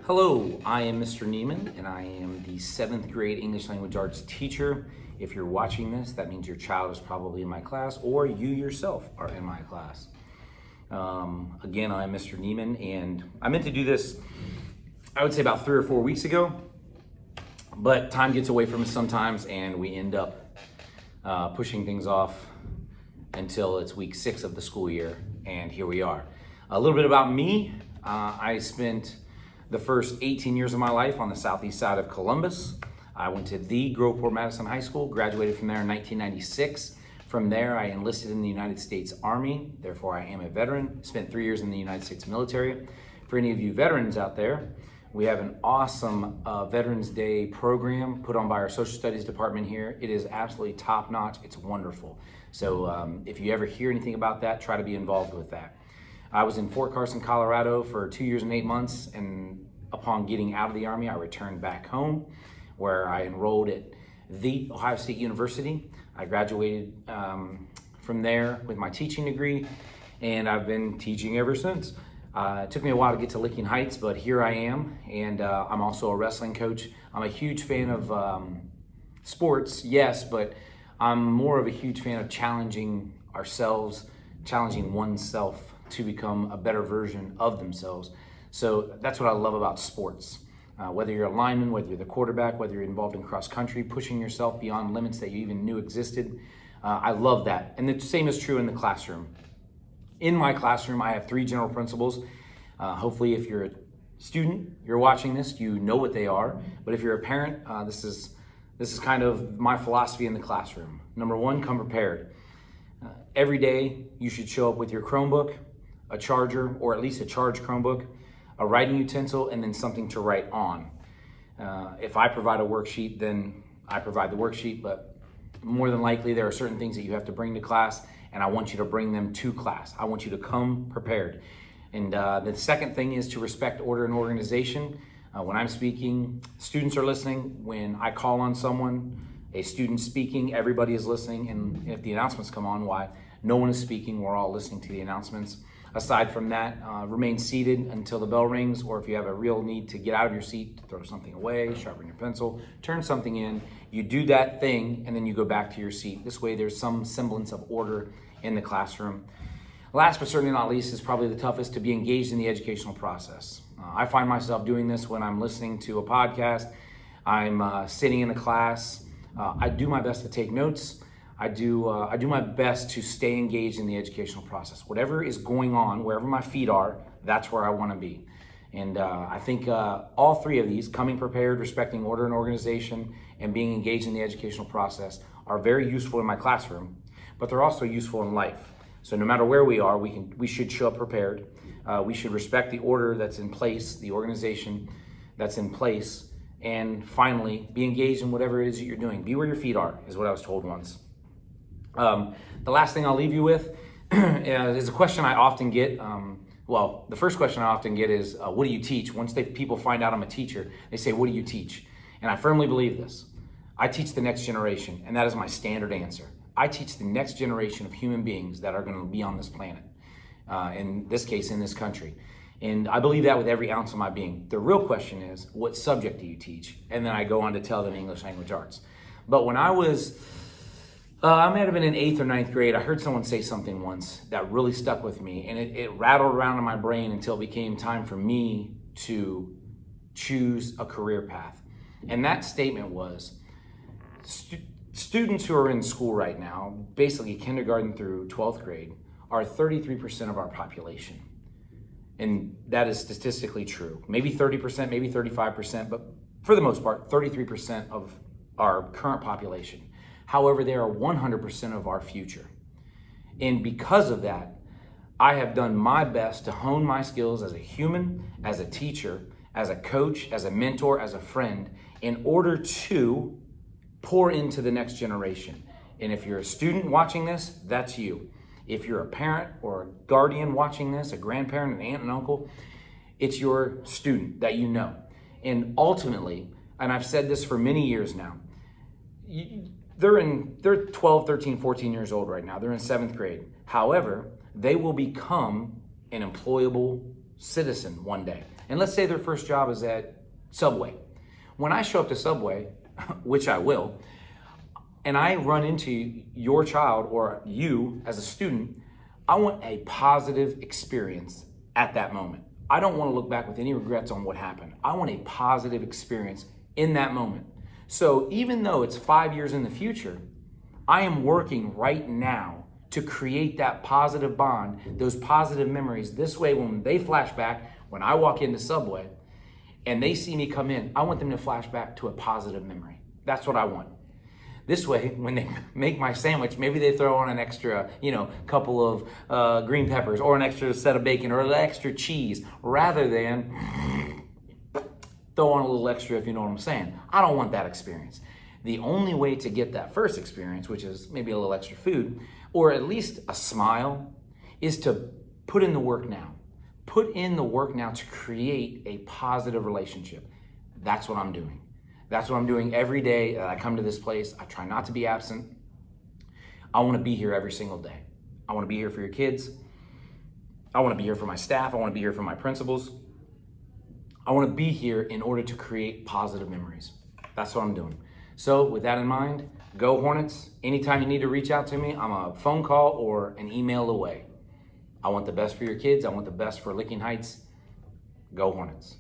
Hello, I am Mr. Niemann, and I am the 7th grade English Language Arts teacher. If you're watching this, that means your child is probably in my class, or you yourself are in my class. Again, I'm Mr. Niemann, and I meant to do this, I would say about 3 or 4 weeks ago, but time gets away from us sometimes, and we end up pushing things off until it's week 6 of the school year, and here we are. A little bit about me. I spent the first 18 years of my life on the southeast side of Columbus. I went to the Groveport Madison High School, graduated from there in 1996. From there, I enlisted in the United States Army, therefore I am a veteran. Spent 3 years in the United States military. For any of you veterans out there, we have an awesome Veterans Day program put on by our Social Studies department here. It is absolutely top-notch, it's wonderful. So if you ever hear anything about that, try to be involved with that. I was in Fort Carson, Colorado for 2 years and 8 months, and upon getting out of the Army, I returned back home where I enrolled at the Ohio State University. I graduated from there with my teaching degree, and I've been teaching ever since. It took me a while to get to Licking Heights, but here I am, and I'm also a wrestling coach. I'm a huge fan of sports, yes, but I'm more of a huge fan of challenging ourselves, challenging oneself to become a better version of themselves. So that's what I love about sports. Whether you're a lineman, whether you're the quarterback, whether you're involved in cross country, pushing yourself beyond limits that you even knew existed, I love that. And the same is true in the classroom. In my classroom, I have 3 general principles. Hopefully, if you're a student, you're watching this, you know what they are. But if you're a parent, this is kind of my philosophy in the classroom. Number 1, come prepared. Every day, you should show up with your Chromebook, a charger, or at least a charged Chromebook, a writing utensil, and then something to write on. If I provide a worksheet, then I provide the worksheet, but more than likely there are certain things that you have to bring to class, and I want you to bring them to class. I want you to come prepared. And the second thing is to respect order and organization. When I'm speaking, students are listening. When I call on someone, a student speaking, everybody is listening, and if the announcements come on, why no one is speaking, we're all listening to the announcements. Aside from that, remain seated until the bell rings, or if you have a real need to get out of your seat, to throw something away, sharpen your pencil, turn something in, you do that thing, and then you go back to your seat. This way there's some semblance of order in the classroom. Last but certainly not least is probably the toughest, to be engaged in the educational process. I find myself doing this when I'm listening to a podcast, I'm sitting in a class. I do my best to take notes. I do my best to stay engaged in the educational process. Whatever is going on, wherever my feet are, that's where I want to be. And I think all 3 of these, coming prepared, respecting order and organization, and being engaged in the educational process, are very useful in my classroom, but they're also useful in life. So no matter where we are, we should show up prepared. We should respect the order that's in place, the organization that's in place, and finally, be engaged in whatever it is that you're doing. Be where your feet are, is what I was told once. The last thing I'll leave you with is a question I often get. Well, the first question I often get is, what do you teach? Once people find out I'm a teacher, they say, what do you teach? And I firmly believe this. I teach the next generation, and that is my standard answer. I teach the next generation of human beings that are going to be on this planet, in this case, in this country. And I believe that with every ounce of my being. The real question is, what subject do you teach? And then I go on to tell them English language arts. But when I was I might have been in 8th or 9th grade. I heard someone say something once that really stuck with me, and it rattled around in my brain until it became time for me to choose a career path. And that statement was, students who are in school right now, basically kindergarten through 12th grade, are 33% of our population. And that is statistically true. Maybe 30%, maybe 35%, but for the most part, 33% of our current population. However, they are 100% of our future. And because of that, I have done my best to hone my skills as a human, as a teacher, as a coach, as a mentor, as a friend, in order to pour into the next generation. And if you're a student watching this, that's you. If you're a parent or a guardian watching this, a grandparent, an aunt and uncle, it's your student that you know. And ultimately, and I've said this for many years now, they're 12, 13, 14 years old right now. They're in 7th grade. However, they will become an employable citizen one day, and let's say their first job is at Subway. When I show up to Subway, which I will, and I run into your child or you as a student, I want a positive experience at that moment. I don't want to look back with any regrets on what happened. I want a positive experience in that moment. So even though it's 5 years in the future, I am working right now to create that positive bond, those positive memories. This way, when they flash back, when I walk into Subway and they see me come in, I want them to flash back to a positive memory. That's what I want. This way, when they make my sandwich, maybe they throw on an extra, couple of green peppers or an extra set of bacon or an extra cheese, rather than throw on a little extra, if you know what I'm saying. I don't want that experience. The only way to get that first experience, which is maybe a little extra food, or at least a smile, is to put in the work now. Put in the work now to create a positive relationship. That's what I'm doing. That's what I'm doing every day that I come to this place. I try not to be absent. I want to be here every single day. I want to be here for your kids. I want to be here for my staff. I want to be here for my principals. I want to be here in order to create positive memories. That's what I'm doing. So with that in mind, go Hornets. Anytime you need to reach out to me, I'm a phone call or an email away. I want the best for your kids. I want the best for Licking Heights. Go Hornets.